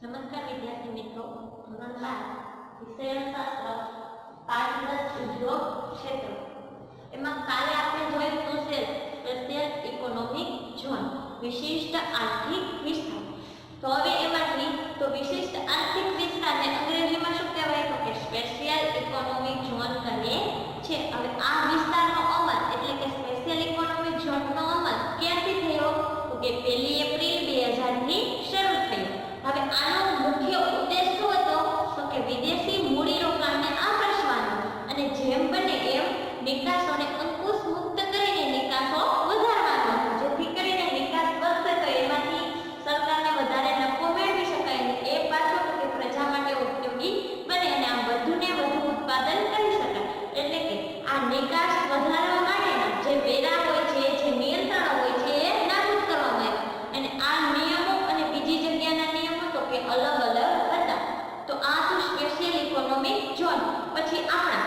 નમસ્કાર વિદ્યાર્થી મિત્રો, ધોરણ 12 વિષયશાસ્ત્ર પાઠ 10 ઉદ્યોગ ક્ષેત્ર. એમાં કાલે આપણે જોયું તો છે સ્પેશિયલ ઇકોનોમિક ઝોન, વિશિષ્ટ આર્થિક વિસ્તાર. તો હવે એમાંથી તો વિશિષ્ટ આર્થિક વિસ્તારને અંગ્રેજીમાં શું કહેવાય તો કે સ્પેશિયલ ઇકોનોમિક ઝોન કહે છે. હવે આ વિસ્તારનો અમલ એટલે કે સ્પેશિયલ ઇકોનોમિક ઝોનનો અમલ ક્યાંથી થયો તો કે 1 એપ્રિલ 2000 થી શરૂ થયો. હવે આનો મુખ્ય ઉદ્દેશ શું હતો તો કે વિદેશી મૂડીરોકાણને આકર્ષવાનો અને જેમ બને એમ નિકાસોને અંકુશ મુક્ત કરીને નિકાસો વધારવાનો, જેથી કરીને નિકાસ વધશે તો એમાંથી સરકારને વધારે નફો મેળવી શકાય અને એ પાછો તો કે પ્રજા માટે ઉપયોગી બને અને આમ વધુને વધુ ઉત્પાદન કરી શકાય. એટલે કે આ નિકાસ વધારવા માટેના જે વેરા હોય છે, જે નિયંત્રણો હોય છે એ નાબૂદ કરવામાં આવ્યા અને આ નિયમો અને બીજી જગ્યાના નિયમો તો કે અલગ અલગ હતા. તો આ તો સ્પેશિયલ ઇકોનોમિક ઝોન. પછી આપણા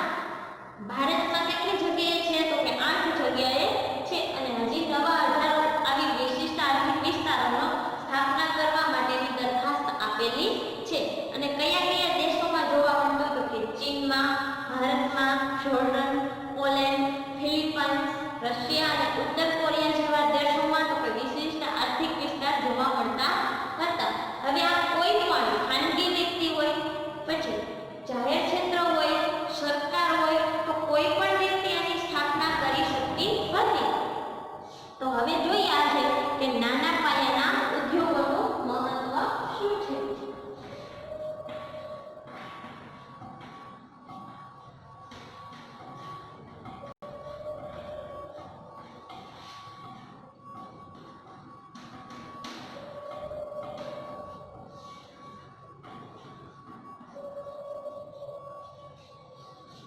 ભારતમાં કેટલી જગ્યાએ છે તો કે 8 જગ્યાએ છે અને હજી નવા 18 આવી વિશિષ્ટ આર્થિક વિસ્તારોનો સ્થાપના કરવા માટેની દરખાસ્ત આપેલી છે. અને કયા કયા દેશોમાં જોવા મળતું તો કે ચીનમાં, ભારતમાં, જોર્ડન, પોલેન્ડ, ફિલિપાઇન્સ, રશિયા અને ઉત્તર કોરિયા જેવા દેશોમાં તો કે વિશિષ્ટ આર્થિક વિસ્તાર જોવા મળતા હતા. હવે આ કોઈ પણ ખાનગી વ્યક્તિ હોય, પછી જાહેર ક્ષેત્ર હોય, સરકાર હોય, તો કોઈ પણ વ્યક્તિ આની સ્થાપના કરી શકતી હતી. તો હવે જોઈએ આજે કે નાના પાયાના ઉદ્યોગોનું મહત્વ શું છે.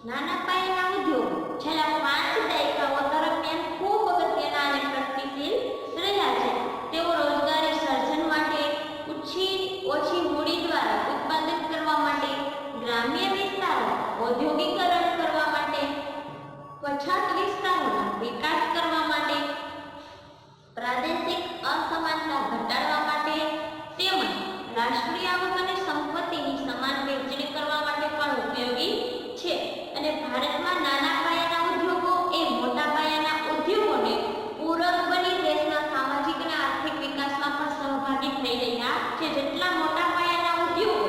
નાના પાયાના ઉદ્યોગો છેલ્લા 5 દાયકાઓ દરમિયાન ખૂબ અગત્યના અને પ્રગતિશીલ રહ્યા છે. તેઓ રોજગારી સર્જન માટે, ઓછી મૂડી દ્વારા ઉત્પાદન કરવા માટે, ગ્રામ્ય વિસ્તારો ઔદ્યોગિકરણ કરવા માટે, પછાત વિસ્તારોના વિકાસ કરવા માટે, પ્રાદેશિક અસમાનતા ઘટાડવા માટે તેમજ રાષ્ટ્રીય આવક અને સંપત્તિની સમાન વહેંચણી કરવા માટે પણ ઉપયોગી છે. અને ભારતમાં નાના પાયાના ઉદ્યોગો એ મોટા પાયાના ઉદ્યોગોને પૂરક બની દેશના સામાજિક અને આર્થિક વિકાસમાં પણ સહભાગી થઈ રહ્યા છે. જેટલા મોટા પાયાના ઉદ્યોગો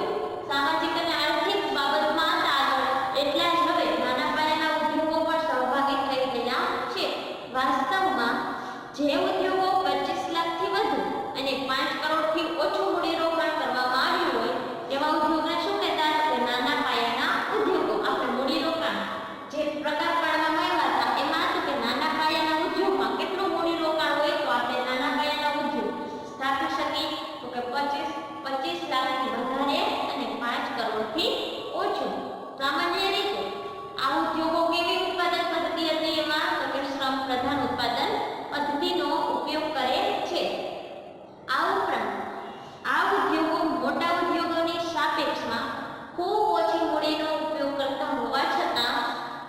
સામાજિક અને આર્થિક બાબતમાં હતા આગળ, એટલા જ હવે નાના પાયાના ઉદ્યોગો પણ સહભાગી થઈ રહ્યા છે. વાસ્તવમાં જે ઉદ્યોગો 25 લાખથી વધુ અને 5 કરોડથી ઓછું મૂડીરોકાણ કરવામાં આવ્યું હોય તેવા ઉદ્યોગને શું કહેતા કે નાના પાયાના ઉદ્યોગો. આપણે મૂડીરોકાણ જે પ્રકાર પાડવામાં આવ્યા હતા એમાં તો કે નાના પાયાના ઉદ્યોગમાં કેટલું મૂડીરોકાણ હોય તો આપણે નાના પાયાના ઉદ્યોગ સ્થાપી શકીએ તો કે 25 લાખથી વધારે અને 5 કરોડથી ઓછું. સામાન્ય રીતે આ ઉદ્યોગો કેવી ઉત્પાદન પદ્ધતિ હતી એમાં તો કે શ્રમ પ્રધાન ઉત્પાદન પદ્ધતિનો ઉપયોગ કરે છે. આ ઉપરાંત આ ઉદ્યોગો મોટા ઉદ્યોગોની સાપેક્ષમાં ખૂબ ઓછી મૂડીનો ઉપયોગ કરતા હોવા છતાં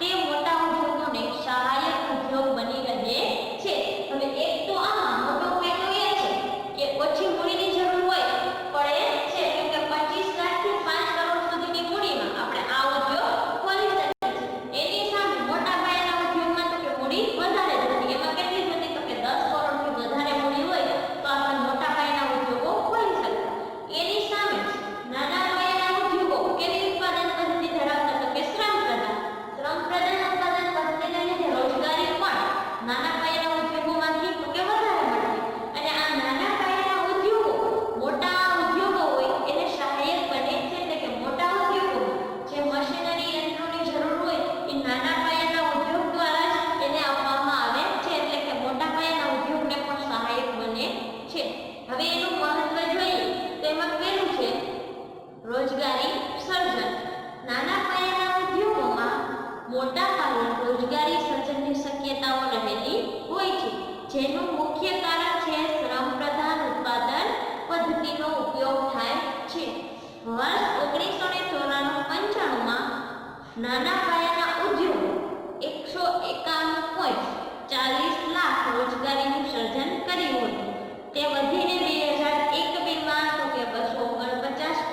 તે મોટા ઉદ્યોગોને સહાયક ઉદ્યોગ બની રહે છે. હવે એક તો આમાં મોટો ફાયદો એ છે કે ઓછી મૂડીની જરૂર હોય પડે છે, કેમ કે 25 લાખથી 5 કરોડ સુધીની મૂડીમાં આપણે આ ઉદ્યોગ ખોલી શકીએ છીએ. એની સામે મોટા પાયાના ઉદ્યોગમાં તો કે મૂડી વધારે જતી. એમાં કેટલી જતી તો કે 10 કરોડથી વધારે મૂડી હોય તો આપણે મોટા પાયાના ઉદ્યોગો ખોલી શકતા. એની સામે નાના પાયાના ઉદ્યોગો કેવી ઉત્પાદન પદ્ધતિ ધરાવતા તો કે શ્રમ પ્રધાન ઉત્પાદન પદ્ધતિને લીધે રોજગારી પણ નાના પાયાના ઉદ્યોગોમાંથી તો કે વધારે મળતી. અને આ નાના પાયાના ઉદ્યોગો મોટા ઉદ્યોગો હોય એને સહાયક બને છે. એટલે કે મોટા ઉદ્યોગો જે મશીનરી યંત્રોની જરૂર હોય એ નાના પાયાના ઉદ્યોગ દ્વારા જ એને આપવામાં આવે છે. એટલે કે મોટા પાયાના ઉદ્યોગને પણ સહાયક બને છે. હવે એનું મહત્વ જોઈએ તો એમાં પહેલું છે રોજગારી સર્જન. નાના પાયાના ઉદ્યોગોમાં મોટા પાયે રોજગારી સર્જનની શક્યતાઓ રહેલી હોય છે, જેનું મુખ્ય કારણ છે શ્રમ પ્રધાન ઉત્પાદન પદ્ધતિનો ઉપયોગ થાય છે. વર્ષ 1994-95માં નાના પાયાના ઉદ્યોગો 151.40 લાખ રોજગારીનું સર્જન કર્યું હતું. તે વધીને 2001-2માં તો કે 249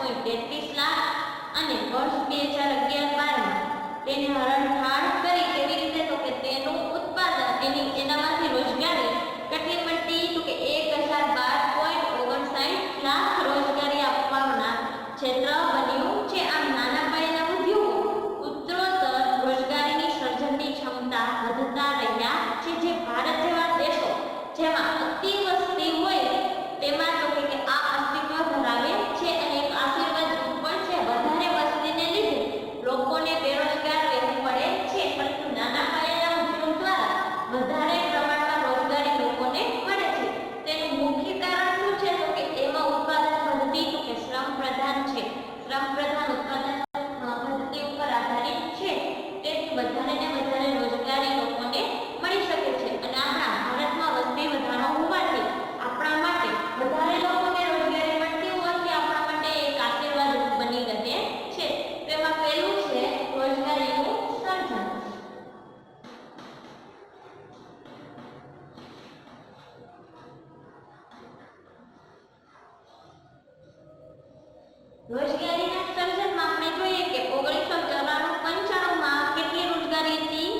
રોજગારીના સર્જનમાં આપણે જોઈએ કે 1994-95 માં કેટલી રોજગારી હતી?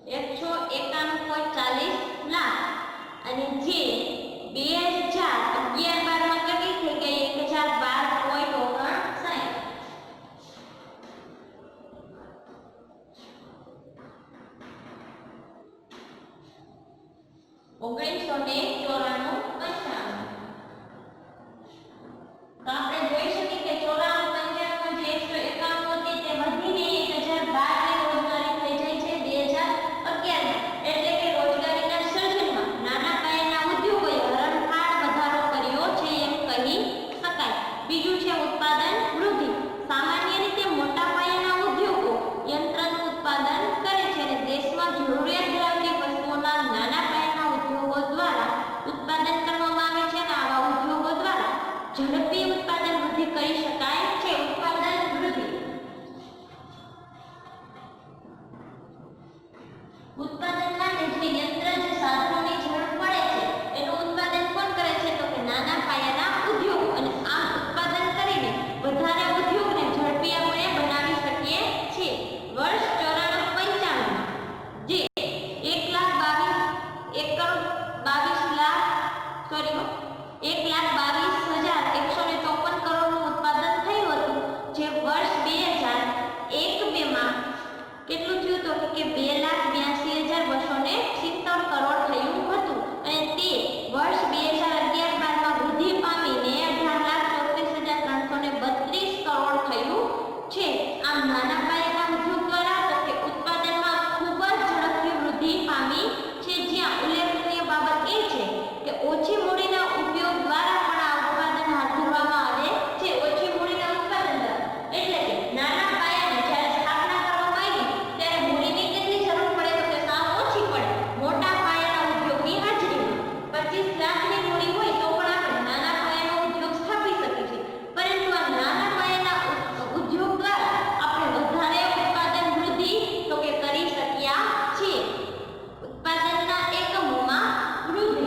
191.40 લાખ અને જે 2011-12 માં કેટલી થઈ ગઈ? 1012.59. 1994-95 તો આપણે જોઈ શકીએ કે 94-95 જે 191 હતી તે વધીને 1012 રોજગારી થઈ જાય છે 2011 એટલે કે રોજગારીના સર્જનમાં નાના પાયાના ઉદ્યોગોએ હરણફાળ વધારો કર્યો છે એમ કહી શકાય. બીજું છે ઉત્પાદન વૃદ્ધિ. સામાન્ય રીતે મોટા પાયાના ઉદ્યોગો યંત્રનું ઉત્પાદન કરે છે અને દેશમાં જરૂરિયાત ધરાવતી વસ્તુઓના નાના પાયાના ઉદ્યોગો દ્વારા ઉત્પાદન કરવામાં આવે છે અને આવા ઉદ્યોગો દ્વારા ઝડપી ઉત્પાદન વૃદ્ધિ કરી શકાય છે. ઉત્પાદન વૃદ્ધિ. ઉત્પાદન માટે જે યંત્ર જે સાધનોની જરૂર પડે છે એનું ઉત્પાદન કોણ કરે છે? તો કે નાના પાયાના ઉદ્યોગો. અને આમ ઉત્પાદન કરીને વધારે ઉદ્યોગને ઝડપી આપણે બનાવી શકીએ છીએ. વર્ષ 94-95 જે 1,22,154 કરોડનું ઉત્પાદન થયું હતું, જે વર્ષ 2001-2 માં કેટલું થયું તો કે 2,82,270 કરોડ થયું હતું અને તે વર્ષ 2011-12 માં વૃદ્ધિ પામીને 18,34,332 કરોડ થયું છે. આમ નાના પાયાના ઉદ્યોગ દ્વારા તો કે ઉત્પાદનમાં ખૂબ જ ઝડપથી વૃદ્ધિ પામી છે. જ્યાં ઉલ્લેખનીય બાબત એ છે કે ઓછી મૂડીના ઉપયોગ દ્વારા પણ આ ઉત્પાદન હાથ ધરવામાં આવે છે. ઓછી મૂડીના ઉત્પાદન દ્વારા એટલે કે નાના પાયાને જ્યારે સ્થાપના કરવામાં આવી ત્યારે મૂડીની કેટલી જરૂર પડે તો કે સાવ ઓછી પડે. મોટા પાયાના ઉદ્યોગની હાજરીમાં 25 લાખની મૂડી હોય તો પણ આપણે નાના પાયાનો ઉદ્યોગ સ્થાપી શકીએ છીએ. પરંતુ આ નાના પાયાના ઉદ્યોગ દ્વારા આપણે વધારે ઉત્પાદન વૃદ્ધિ તો કે કરી શક્યા છીએ. ઉત્પાદનના એકમોમાં વૃદ્ધિ.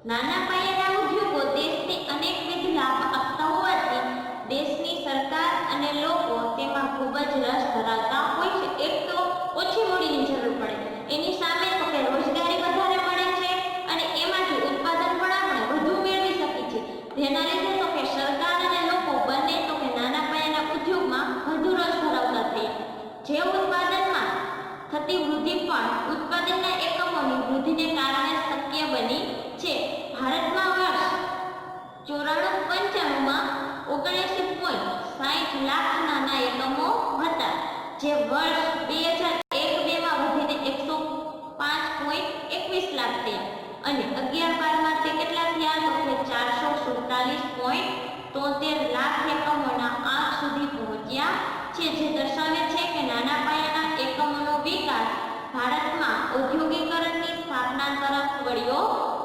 નાના પાયાના ઉદ્યોગો દેશને અનેકવિધ લાભ આપતા હોવાથી દેશની સરકાર અને લોકો તેમાં ખૂબ જ રસ ધરાવતા હોય છે. એક તો ઓછી મૂડીની જરૂર પડે, એની સામે તો કે રોજગારી વધારે મળે છે અને એમાંથી ઉત્પાદન પણ આપણે વધુ મેળવી શકીએ છીએ. જેના લીધે તો કે સરકાર અને લોકો બંને તો કે નાના પાયાના ઉદ્યોગમાં વધુ રસ ધરાવતા થયા. જે ઉત્પાદનમાં થતી વૃદ્ધિ પણ ઉત્પાદનના એકમોની વૃદ્ધિને કારણે શક્ય બની છે. ભારતમાં વર્ષ 94-95 માં 79.60 લાખ નાના એકમો હતા, જે વર્ષ 2001-2 માં વધીને 105.21 લાખ થયા અને 11-12 માં તે કેટલા થયા તો કે 447.73 લાખ એકમોના આંક સુધી પહોંચ્યા છે. જે દર્શાવે છે કે નાના પાયાના એકમોનો વિકાસ ભારતમાં ઔદ્યોગિકરણની સ્થાપના તરફ વળ્યો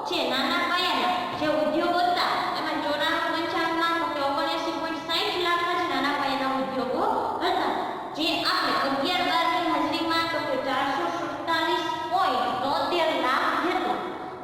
છે. નાના પાયાના જે ઉદ્યોગો હતા એમાં 94-95 માં તો કે 79.60 લાખ જ નાના પાયાના ઉદ્યોગો હતા, જે આપણે 11-12 ની હાજરીમાં તો કે 447.73 લાખ જેટલા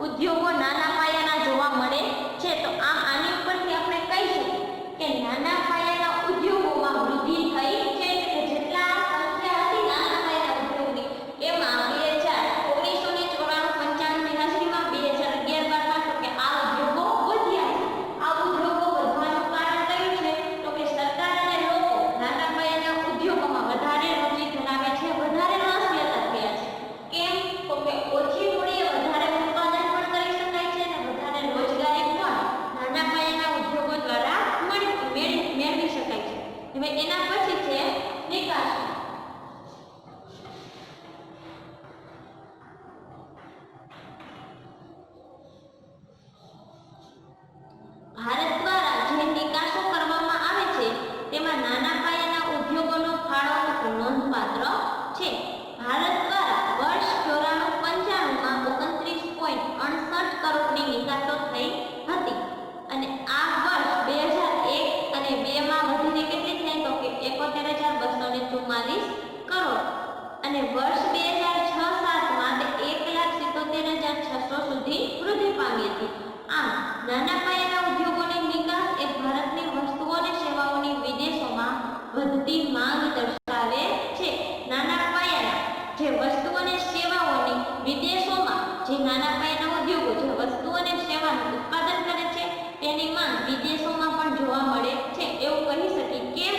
ઉદ્યોગો નાના પાયાના જોવા મળે છે. તો આમ આની ઉપરથી આપણે કહી શકીએ કે નાના પાયાના ઉદ્યોગોમાં વૃદ્ધિ થઈ છે. કે જેટલા સંખ્યા હતી નાના પાયાના ઉદ્યોગની એમાં 1994-95 ની હાજરીમાં 2011-12 માં તો કે આ ઉદ્યોગો વધ્યા છે. આ ઉદ્યોગો વધવાનું કારણ કયું છે તો કે સરકાર અને લોકો નાના પાયાના ઉદ્યોગોમાં વધારે રુચિ ધરાવે છે, વધારે રસ લેતા થયા છે. કેમ તો કે ઓછી મૂડીએ વધારે ઉત્પાદન પણ કરી શકાય છે અને વધારે રોજગારી પણ નાના પાયાના ઉદ્યોગો દ્વારા મેળવી શકાય છે. હવે એના પછી છે નિકાસ. ભારત દ્વારા જે નિકાસો કરવામાં આવે છે તેમાં નાના પાયાના ઉદ્યોગોનો ફાળો નોંધપાત્ર છે. ભારત દ્વારા વર્ષ 94-95 માં કરોડ અને વર્ષ 2006-07માં તે 1,77,600 સુધી વૃદ્ધિ પામી હતી. આમ નાના પાયાના ઉદ્યોગોની નિકાસ એ ભારતની વસ્તુઓ અને સેવાઓની વિદેશોમાં વધતી માંગ દર્શાવે છે. નાના પાયાના જે વસ્તુઓ અને સેવાઓની વિદેશોમાં જે નાના પાયાના ઉદ્યોગો જે વસ્તુઓ અને સેવાનું ઉત્પાદન કરે છે તેની માંગ વિદેશોમાં પણ જોવા મળે છે. એવું કહી શકીએ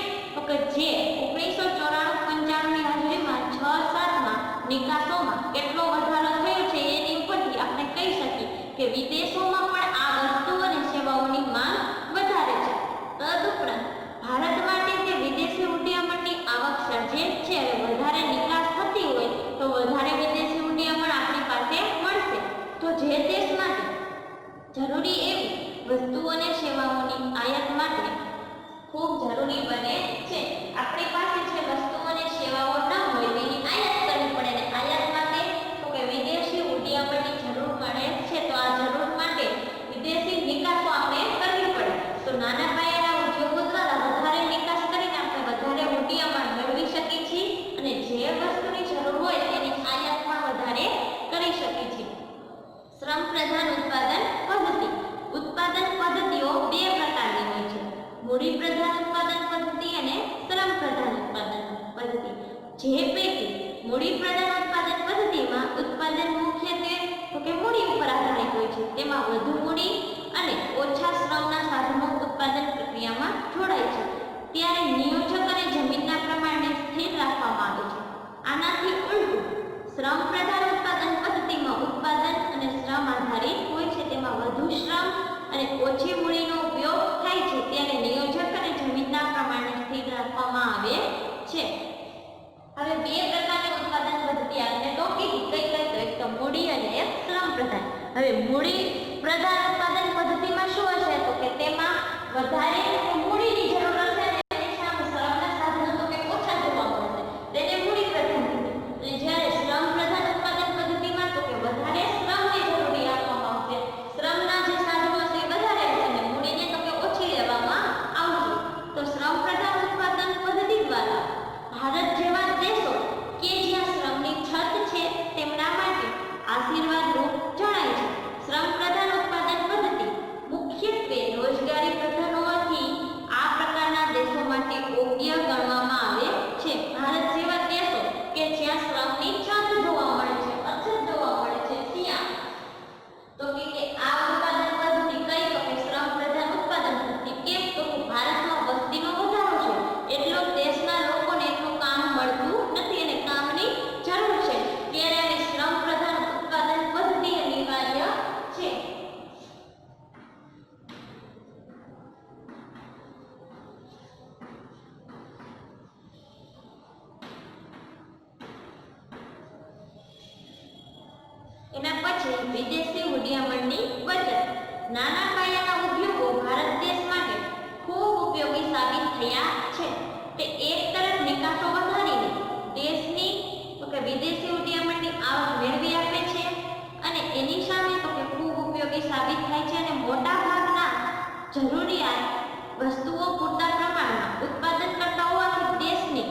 કે જે 1994-95ની હાજરીમાં 6-7માં નિકાસોમાં કેટલો વધારો થયો છે એની ઉપરથી આપણે કહી શકીએ કે વિદેશોમાં પણ આ વસ્તુઓ અને સેવાઓની માંગ વધારે છે. તદુપરાંત ભારત માટે જે વિદેશી હુંડિયામણની આવક સર્જે છે વધારે નિકાસ થતી હોય તો વધારે વિદેશી હુંડિયામણ આપણી પાસે મળશે. તો જે દેશ માટે જરૂરી એવી વસ્તુઓ અને સેવાઓની આયાત માટે ખૂબ જરૂરી બને છે. આપણી પાસે જે વસ્તુઓ અને સેવાઓ ન હોય તેની આયાત કરવી પડે ને આયાત માટે તો કે વિદેશી હુંડિયામણની જરૂર પડે છે. તો આ જરૂર માટે વિદેશી નિકાસો આપણે કરવી પડે. તો નાના પાયાના ઉદ્યોગો દ્વારા વધારે નિકાસ કરીને આપણે વધારે હુંડિયામણ મેળવી શકીએ છીએ અને જે વસ્તુની જરૂર હોય તેની આયાત પણ વધારે કરી શકીએ છીએ. શ્રમ પ્રધાન ઉત્પાદન પદ્ધતિ. ઉત્પાદન પદ્ધતિઓ બે પ્રકારની હોય છે: મૂડી પ્રધાન ઉત્પાદન પદ્ધતિ અને શ્રમ પ્રધાન ઉત્પાદન પદ્ધતિ. જે પૈકી મૂડી પ્રધાન ઉત્પાદન પદ્ધતિમાં ઉત્પાદન મુખ્યત્વે તો કે મૂડી ઉપર આધારિત હોય છે. તેમાં વધુ મૂડી અને ઓછા શ્રમના સાધનો ઉત્પાદન પ્રક્રિયામાં જોડાય છે. ત્યારે નિયોજક અને જમીનના પ્રમાણને સ્થિર રાખવામાં આવે છે. આનાથી ઉલટું શ્રમ પ્રધાન ઉત્પાદન પદ્ધતિમાં ઉત્પાદન અને શ્રમ આધારિત હોય છે. તેમાં વધુ શ્રમ અને ઓછી મૂડીનો ઉપયોગ થાય છે. ત્યારે નિયોજક અને જમીનના પ્રમાણને સ્થિર રાખવામાં આવે છે. હવે બે પ્રકારની ઉત્પાદન પદ્ધતિ આપણે તો કઈ તો એક તો મૂડી અને એક શ્રમ પ્રધાન. હવે મૂડી પ્રધાન ઉત્પાદન પદ્ધતિમાં શું હશે તો કે તેમાં વધારે મૂડીની જરૂર હશે અને તેની સામે શ્રમના સાધનો તો કે ઓછા જોવા મળશે. તેને મૂડી પ્રધાન કહેવાય. અને જ્યારે શ્રમ પ્રધાન ઉત્પાદન પદ્ધતિમાં તો કે વધારે શ્રમની જરૂરી આપવામાં આવશે. શ્રમના જે સાધનો છે વધારે હશે અને મૂડીને તો કે ઓછી લેવામાં આવશે. તો શ્રમ પ્રધાન ઉત્પાદન પદ્ધતિ દ્વારા ભારત જેવા દેશો કે જ્યાં શ્રમની છત છે તેમના માટે આશીર્વાદરૂપ જણાય છે. શ્રમ પ્રધાન ઉત્પાદન પદ્ધતિ મુખ્યત્વે રોજગારી પ્રધાન હોવાથી આ પ્રકારના દેશો માટે યોગ્ય ગણવામાં આવે છે. ભારત જેવા દેશો કે જ્યાં શ્રમની છત જોવા મળે છે, અછત જોવા મળે છે, ત્યાં તો કે આ ઉત્પાદન પદ્ધતિ કઈ તો કે શ્રમ પ્રધાન ઉત્પાદન પદ્ધતિ. કેમ તો ભારતમાં વસ્તીનો વધારો છે એટલો દેશના લોકોને એટલું કામ મળતું નથી અને કામની જરૂર છે. ત્યારે આવી શ્રમ પ્રધાન ઉત્પાદન પદ્ધતિ અનિવાર્ય છે. એના પછી વિદેશી હુંડિયામણની બચત. નાના પાયાના ઉદ્યોગો ભારત દેશ માટે ખૂબ ઉપયોગી સાબિત થયા છે. તે એક તરફ નિકાસો વધારીને દેશની તો કે વિદેશી હુંડિયામણની આવક મેળવી આપે છે અને એની સામે તો કે ખૂબ ઉપયોગી સાબિત થાય છે અને મોટા ભાગના જરૂરિયાત વસ્તુઓ પૂરતા પ્રમાણમાં ઉત્પાદન કરતા હોવાથી દેશની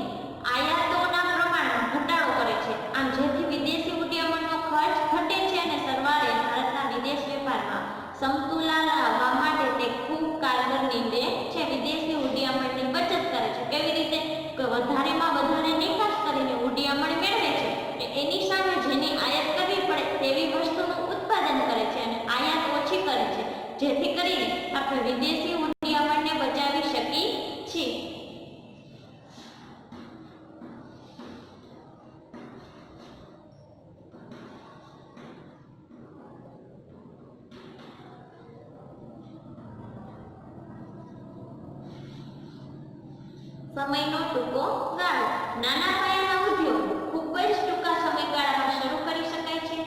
આયાતોના પ્રમાણમાં ઘટાડો કરે છે. આમ જેથી વિદેશી હુંડિયામણનો ખર્ચ ઘટે છે અને સરવાળે ભારતના વિદેશ વેપારમાં સમતુલન લાવવા માટે તે ખૂબ કારગર નીવડે છે. વિદેશી હુંડિયામણની બચત કરે છે. કેવી રીતે કે વધારેમાં વધારે નિકાસ કરીને હુંડિયામણ મેળવે છે. એની સામે જેની આયાત કરવી પડે તેવી વસ્તુનું ઉત્પાદન કરે છે અને આયાત ઓછી કરે છે. જેથી કરીને આપણે વિદેશી હુંડિયામણને બચાવી શકીએ છીએ. સમયનો ટૂંકો ગાળો. નાના પાયાના ઉદ્યોગો ખૂબ જ ટૂંકા સમયગાળામાં શરૂ કરી શકાય છે.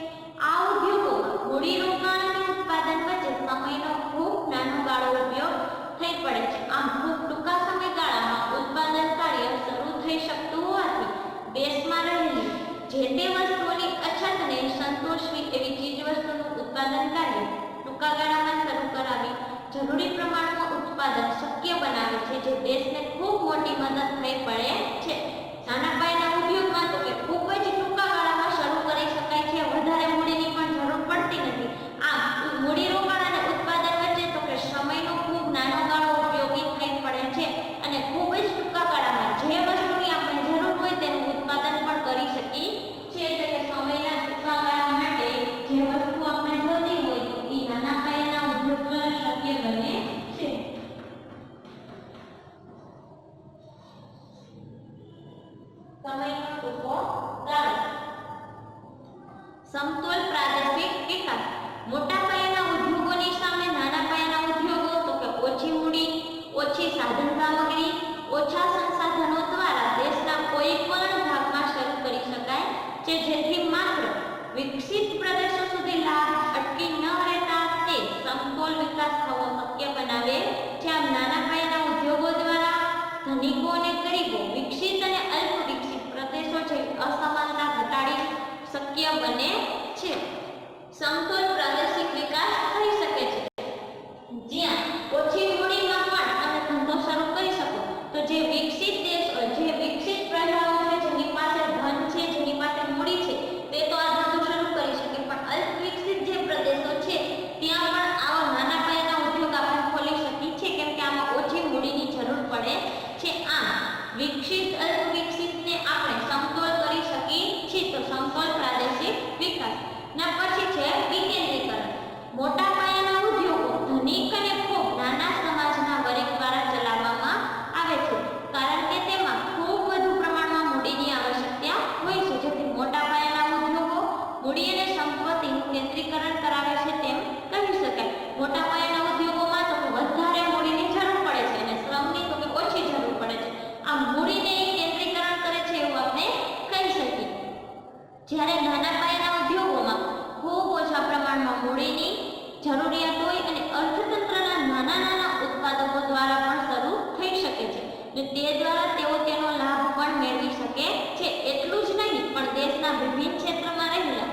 આ ઉદ્યોગોમાં મૂડીરોકાણ અને ઉત્પાદન વચ્ચે સમયનો ખૂબ નાનો ગાળો ઉપયોગ થઈ પડે છે. આમ ખૂબ ટૂંકા સમયગાળામાં ઉત્પાદન કાર્ય શરૂ થઈ શકતું હોવાથી દેશમાં રહેલી જે તે વસ્તુઓની અછતને સંતોષવી એવી ચીજવસ્તુનું ઉત્પાદન કાર્ય ટૂંકા ગાળામાં શરૂ કરાવી જરૂરી પ્રમાણમાં ઉત્પાદન શક્ય બનાવે છે, જે દેશને ખૂબ મોટી મદદ થઈ પડે છે. નાના સમયનો ટૂંકો ગાળો. સમતોલ પ્રાદેશિક વિકાસ. મોટા પાયાના ઉદ્યોગોની સામે નાના પાયાના ઉદ્યોગો, તો કે ઓછી મૂડી, ઓછી સાધન સામગ્રી, ઓછા સંસાધનો દ્વારા દેશના કોઈ પણ ભાગમાં શરૂ કરી શકાય છે, જેથી માત્ર વિકસિત પ્રદેશો સુધી લાભ અટકી ન રહેતા તે સમતોલ વિકાસ થવો શક્ય બનાવે છે. આમ નાના પાયાના ઉદ્યોગો દ્વારા ધનિકો અને ગરીબો, વિકસિત અને અલ્પ વિકસિત પ્રદેશો જેવી અસમાનતા ઘટાડી શક્ય બને છે. સમતોલ પ્રાદેશિક વિકાસ થઈ શકે છે જ્યાં ઓછી મૂડીમાં પણ તમે ધંધો શરૂ કરી શકો. તો જે વિકસિત દેશ હોય, જે વિકસિત પ્રજાઓ છે, જેની પાસે ધન છે, જેની પાસે મૂડી છે, તે તો આ ધંધો શરૂ કરી શકે. પણ અલ્પ વિકસિત જે પ્રદેશો છે ત્યાં પણ આવા નાના પાયાના ઉદ્યોગ આપણે ખોલી શકીએ છીએ, કેમ કે આમાં ઓછી મૂડીની જરૂર પડે છે. આમ વિકસિત અલ્પ વિકસિતને આપણે સમતોલ કરી શકીએ છીએ. તો સમતોલ પ્રાદેશિક વિકાસ ના પછી છે વિકેન્દ્રીકરણ. મોટા પાયાના ઉદ્યોગો ધનિક અને ખૂબ નાના સમાજના વર્ગ દ્વારા ચલાવવામાં આવે છે, કારણ કે તેમાં ખૂબ વધુ પ્રમાણમાં મૂડીની આવશ્યકતા હોય છે. જેથી મોટા પાયાના ઉદ્યોગો મૂડી અને સંપત્તિનું કેન્દ્રીકરણ કરાવે છે તેમ કહી શકાય. મોટા પાયાના ઉદ્યોગોમાં તો વધારે મૂડીની જરૂર પડે છે અને શ્રમની તો ઓછી જરૂર પડે છે. આ મૂડીને કેન્દ્રીકરણ કરે છે એવું આપણે કહી શકીએ. જ્યારે નાના પાયાના ઉદ્યોગોમાં ખૂબ ઓછા પ્રમાણમાં મૂડીની જરૂરિયાત હોય અને અર્થતંત્રના નાના નાના ઉત્પાદકો દ્વારા પણ શરૂ થઈ શકે છે અને તે દ્વારા તેઓ તેનો લાભ પણ મેળવી શકે છે. એટલું જ નહીં, પણ દેશના વિભિન્ન ક્ષેત્રમાં રહેલા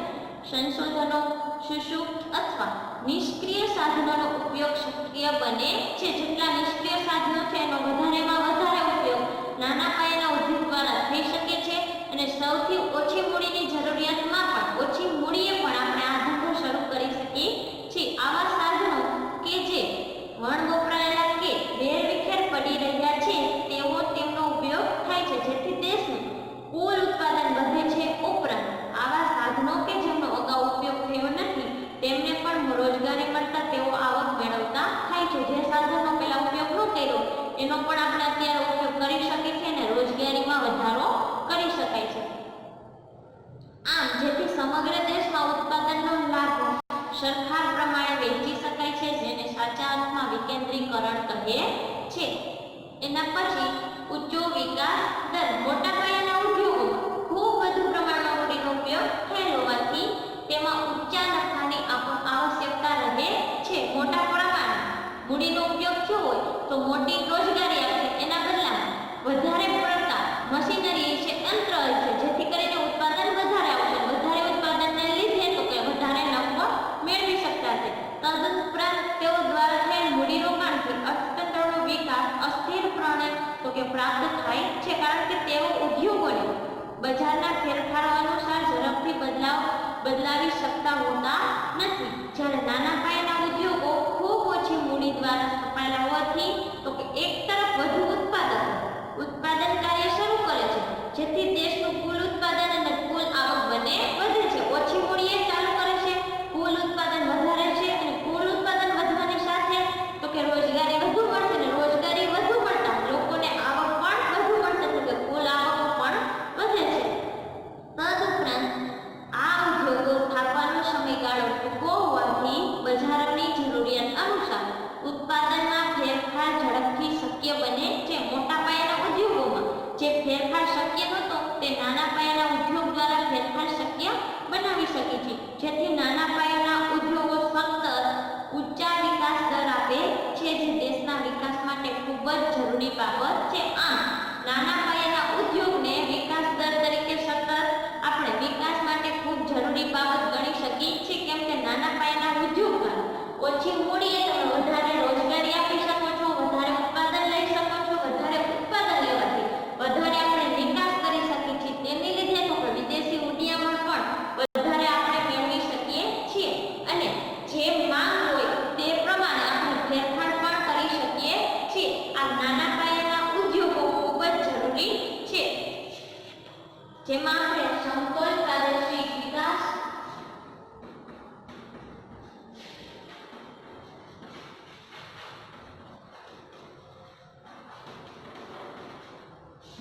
સંશોધનો, સુષુપ્ત અથવા નિષ્ક્રિય સાધનોનો ઉપયોગ શક્ય બને છે. જેટલા નિષ્ક્રિય સાધનો છે એનો વધારેમાં વધારે ઉપયોગ નાના પાયાના ઉદ્યોગ દ્વારા થઈ શકે છે અને સૌથી ઓછી મૂડીની જરૂરિયાતમાં પણ ઓછી મૂડીએ પણ આપણે આ ધંધો શરૂ કરી શકીએ છીએ. આવા સાધનો કે જે વણવપરાયેલા કે વેરવિખેર પડી રહ્યા છે તેવો તેમનો ઉપયોગ થાય છે, જેથી દેશનું કુલ ઉત્પાદન વધે છે. ઉપરાંત આવા સાધનો કે જેમનો અગાઉ ઉપયોગ થયો નથી તેમને પણ રોજગારી મળતા તેઓ આવક મેળવતા થાય છે. જે સાધનો પહેલા ઉપયોગ ન કર્યો એનો પણ આપણે અત્યારે ઉપયોગ કરી શકીએ છીએ અને રોજગારીમાં વધારો કરી શકાય છે. આમ જેથી સમગ્ર દેશમાં ઉત્પાદનનો લાભ સરખા પ્રમાણે વહેંચી શકાય છે, જેને સાચા અર્થમાં વિકેન્દ્રીકરણ કહે છે. એના પછી ઊંચો વિકાસ દર. મોટા પાયાના ઉદ્યોગોમાં ખૂબ વધુ પ્રમાણમાં મૂડીનો ઉપયોગ થયેલ હોવાથી તેમાં ઊંચા નફાની આવશ્યકતા રહે છે. મોટા પ્રમાણમાં મૂડીનો ઉપયોગ થયો હોય તો મોટી રોજગારી આપે, એના બદલામાં વધારે પડતા મશીનરી છે, યંત્ર છે, જેથી કરીને ઉત્પાદન વધારે આવશે. વધારે ઉત્પાદનને લીધે તો કે વધારે નફો મેળવી શકતા છે. તદુપરાંત તેઓ દ્વારા થયેલ મૂડીરોકાણથી અર્થતંત્રનો વિકાસ અસ્થિરપણે તો કે પ્રાપ્ત થાય છે, કારણ કે તેઓ ઉદ્યોગોને બજારના ફેરફારો અનુસાર ઝડપથી બદલાવી શકતા હોતા નથી. જ્યારે નાના પાયાના ઉદ્યોગો ખૂબ ઓછી મૂડી દ્વારા સ્થપાયેલા હોવાથી તો કે એક તરફ વધુ ઉત્પાદન કાર્ય શરૂ કરે છે, જેથી દેશનું કુલ ઉત્પાદન અને કુલ આવક બંને વધે છે. ઓછી મૂડીએ ચાલુ કરે છે, કુલ ઉત્પાદન વધારે છે અને કુલ ઉત્પાદન વધવાની સાથે તો કે રોજગારી વધુ મળશે અને રોજગારી વધુ મળતા લોકોને આવક પણ વધુ મળશે, તો કે કુલ આવક પણ વધે છે. તદુપરાંત આ ઉદ્યોગો સ્થાપવાનો સમયગાળો ટૂંકો હોવાથી બજારની જરૂરિયાત અનુસાર ઉત્પાદનમાં ફેરફાર ઝડપથી શક્ય બને છે. મોટા પાયાના ઉદ્યોગોમાં જે ફેરફાર શક્ય નહોતો તે નાના પાયાના ઉદ્યોગ દ્વારા ફેરફાર શક્ય બનાવી શકે છે, જેથી નાના પાયાના ઉદ્યોગો સતત ઊંચા વિકાસ દર આપે છે, જે દેશના વિકાસ માટે ખૂબ જ જરૂરી બાબત છે. આમ નાના પાયાના ઉદ્યોગને વિકાસ દર તરીકે સતત આપણે વિકાસ માટે ખૂબ જરૂરી બાબત ગણી શકીએ છીએ, કેમ કે નાના પાયાના ઉદ્યોગમાં ઓછી મૂડીએ તમે વધારે રોજગારી આપી શકો છો, વધારે ઉત્પાદન લઈ શકો છો. વધારે ઉત્પાદન લેવાથી વધારે આપણે નિકાસ કરી શકીએ છીએ, તેની લીધે તો વિદેશી હુંડિયામણ પણ વધારે આપણે મેળવી શકીએ છીએ અને જે માંગ હોય તે પ્રમાણે આપણે ફેરફાર પણ કરી શકીએ છીએ. આ નાના પાયાના ઉદ્યોગો ખૂબ જ જરૂરી છે, જેમાં આપણે સમતોલ પ્રાદેશિક વિકાસ,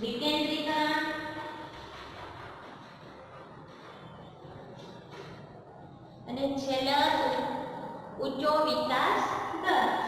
વિકેન્દ્રીકરણ અને છેલ્લે હતું ઊંચો વિકાસ દર.